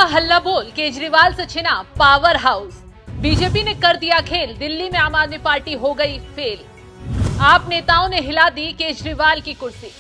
हल्ला बोल, केजरीवाल से छिना पावर हाउस। बीजेपी ने कर दिया खेल, दिल्ली में आम आदमी पार्टी हो गई फेल। आप नेताओं ने हिला दी केजरीवाल की कुर्सी।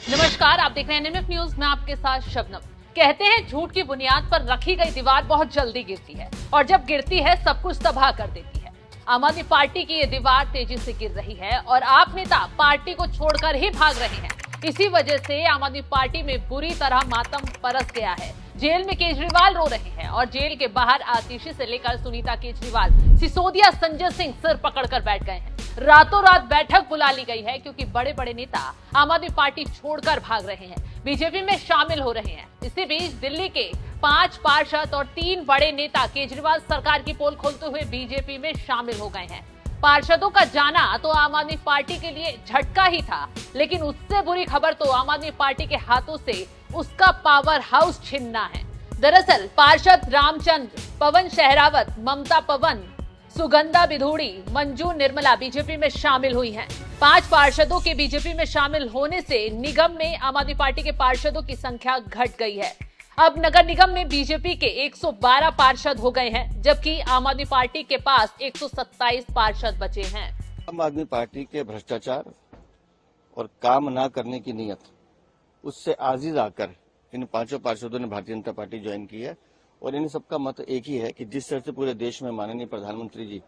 नमस्कार, आप देख रहे हैं एनएमएफ न्यूज। मैं आपके साथ शबनम। कहते हैं झूठ की बुनियाद पर रखी गई दीवार बहुत जल्दी गिरती है और जब गिरती है सब कुछ तबाह कर देती है। आम आदमी पार्टी की ये दीवार तेजी से गिर रही है और आप नेता पार्टी को छोड़कर ही भाग रहे हैं। इसी वजह से आम आदमी पार्टी में बुरी तरह मातम परस गया है। जेल में केजरीवाल रो रहे हैं और जेल के बाहर आतिशी से लेकर सुनीता केजरीवाल, सिसोदिया, संजय सिंह सिर पकड़कर बैठ गए हैं। रातों रात बैठक बुला ली गई है क्योंकि बड़े बड़े नेता आम आदमी पार्टी छोड़कर भाग रहे हैं, बीजेपी में शामिल हो रहे हैं। इसी बीच दिल्ली के 5 पार्षद और 3 बड़े नेता केजरीवाल सरकार की पोल खोलते हुए बीजेपी में शामिल हो गए हैं। पार्षदों का जाना तो आम आदमी पार्टी के लिए झटका ही था, लेकिन उससे बुरी खबर तो आम आदमी पार्टी के हाथों से उसका पावर हाउस छीनना है। दरअसल पार्षद रामचंद्र, पवन शहरावत, ममता पवन, सुगंधा बिधूड़ी, मंजू निर्मला बीजेपी में शामिल हुई हैं। 5 पार्षदों के बीजेपी में शामिल होने से निगम में आम आदमी पार्टी के पार्षदों की संख्या घट गई है। अब नगर निगम में बीजेपी के 112 पार्षद हो गए हैं, जबकि आम आदमी पार्टी के पास 127 पार्षद बचे हैं। आम आदमी पार्टी के भ्रष्टाचार और काम न करने की नीयत, उससे आजिज आकर इन 5 पार्षदों ने भारतीय जनता पार्टी ज्वाइन की है और इन सबका मत एक ही है कि जिस तरह से पूरे देश में माननीय प्रधानमंत्री जी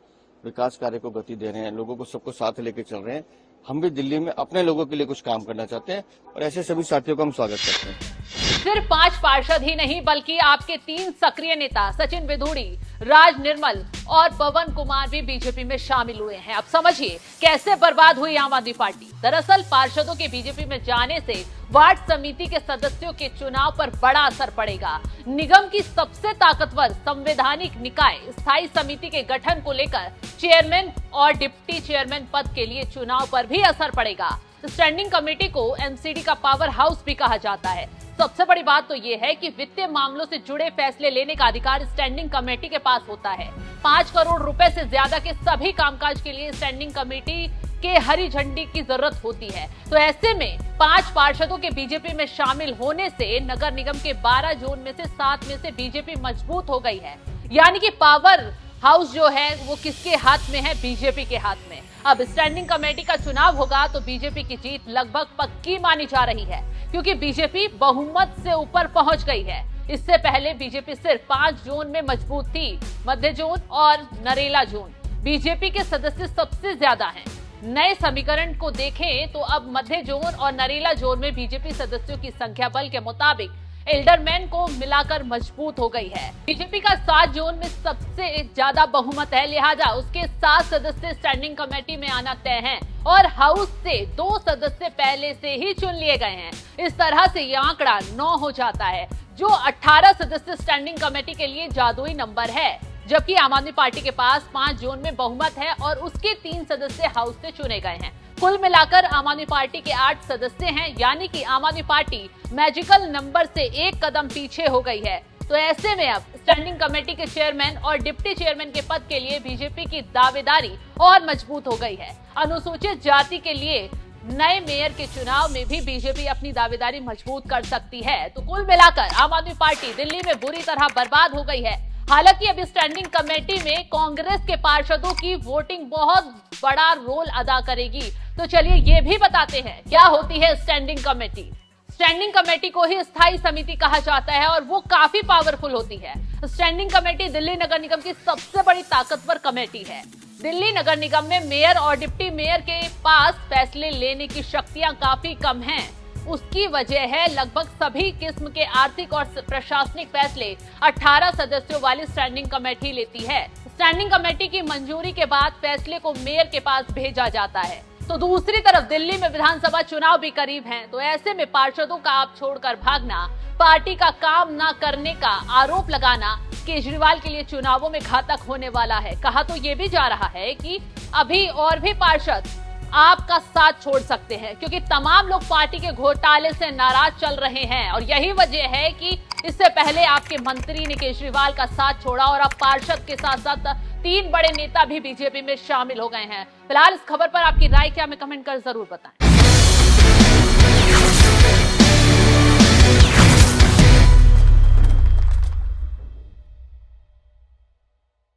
विकास कार्य को गति दे रहे हैं, लोगों को सबको साथ लेकर चल रहे हैं, हम भी दिल्ली में अपने लोगों के लिए कुछ काम करना चाहते हैं और ऐसे सभी साथियों का हम स्वागत करते हैं। सिर्फ 5 पार्षद ही नहीं बल्कि आपके 3 सक्रिय नेता सचिन बिधूड़ी, राज निर्मल और पवन कुमार भी बीजेपी में शामिल हुए हैं। अब समझिए कैसे बर्बाद हुई आम आदमी पार्टी। दरअसल पार्षदों के बीजेपी में जाने से वार्ड समिति के सदस्यों के चुनाव पर बड़ा असर पड़ेगा। निगम की सबसे ताकतवर संवैधानिक निकाय स्थायी समिति के गठन को लेकर चेयरमैन और डिप्टी चेयरमैन पद के लिए चुनाव पर भी असर पड़ेगा। स्टैंडिंग कमेटी को एमसीडी का पावर हाउस भी कहा जाता है। सबसे बड़ी बात तो ये है कि वित्तीय मामलों से जुड़े फैसले लेने का अधिकार स्टैंडिंग कमेटी के पास होता है। 5 करोड़ रुपए से ज्यादा के सभी कामकाज के लिए स्टैंडिंग कमेटी के हरी झंडी की जरूरत होती है। तो ऐसे में 5 पार्षदों के बीजेपी में शामिल होने से नगर निगम के 12 जोन में से 7 में से बीजेपी मजबूत हो गई है। यानी कि पावर हाउस जो है वो किसके हाथ में है? बीजेपी के हाथ में। अब स्टैंडिंग कमेटी का चुनाव होगा तो बीजेपी की जीत लगभग पक्की मानी जा रही है, क्योंकि बीजेपी बहुमत से ऊपर पहुंच गई है। इससे पहले बीजेपी सिर्फ 5 जोन में मजबूत थी, मध्य जोन और नरेला जोन। बीजेपी के सदस्य सबसे ज्यादा हैं। नए समीकरण को देखें तो अब मध्य जोन और नरेला जोन में बीजेपी सदस्यों की संख्या बल के मुताबिक एल्डरमैन को मिलाकर मजबूत हो गई है। बीजेपी का 7 जोन में सबसे ज्यादा बहुमत है, लिहाजा उसके 7 सदस्य स्टैंडिंग कमेटी में आना तय हैं और हाउस से 2 सदस्य पहले से ही चुन लिए गए हैं। इस तरह से यह आंकड़ा 9 हो जाता है, जो 18 सदस्य स्टैंडिंग कमेटी के लिए जादुई नंबर है। जबकि आम आदमी पार्टी के पास 5 जोन में बहुमत है और उसके 3 सदस्य हाउस से चुने गए हैं। कुल मिलाकर आम आदमी पार्टी के 8 सदस्य हैं, यानी कि आम आदमी पार्टी मैजिकल नंबर से 1 कदम पीछे हो गई है। तो ऐसे में अब स्टैंडिंग कमेटी के चेयरमैन और डिप्टी चेयरमैन के पद के लिए बीजेपी की दावेदारी और मजबूत हो गई है। अनुसूचित जाति के लिए नए मेयर के चुनाव में भी बीजेपी अपनी दावेदारी मजबूत कर सकती है। तो कुल मिलाकर आम आदमी पार्टी दिल्ली में बुरी तरह बर्बाद हो गई है। हालांकि अब स्टैंडिंग कमेटी में कांग्रेस के पार्षदों की वोटिंग बहुत बड़ा रोल अदा करेगी। तो चलिए ये भी बताते हैं क्या होती है स्टैंडिंग कमेटी। स्टैंडिंग कमेटी को ही स्थायी समिति कहा जाता है और वो काफी पावरफुल होती है। स्टैंडिंग कमेटी दिल्ली नगर निगम की सबसे बड़ी ताकतवर कमेटी है। दिल्ली नगर निगम में मेयर और डिप्टी मेयर के पास फैसले लेने की शक्तियां काफी कम हैं। उसकी वजह है लगभग सभी किस्म के आर्थिक और प्रशासनिक फैसले 18 सदस्यों वाली स्टैंडिंग कमेटी लेती है। स्टैंडिंग कमेटी की मंजूरी के बाद फैसले को मेयर के पास भेजा जाता है। तो दूसरी तरफ दिल्ली में विधानसभा चुनाव भी करीब हैं, तो ऐसे में पार्षदों का आप छोड़कर भागना, पार्टी का काम न करने का आरोप लगाना केजरीवाल के लिए चुनावों में घातक होने वाला है। कहा तो ये भी जा रहा है कि अभी और भी पार्षद आपका साथ छोड़ सकते हैं, क्योंकि तमाम लोग पार्टी के घोटाले से नाराज चल रहे हैं और यही वजह है कि इससे पहले आपके मंत्री ने केजरीवाल का साथ छोड़ा और अब पार्षद के साथ साथ 3 बड़े नेता भी बीजेपी में शामिल हो गए हैं। फिलहाल इस खबर पर आपकी राय क्या, हमें कमेंट कर जरूर बताएं।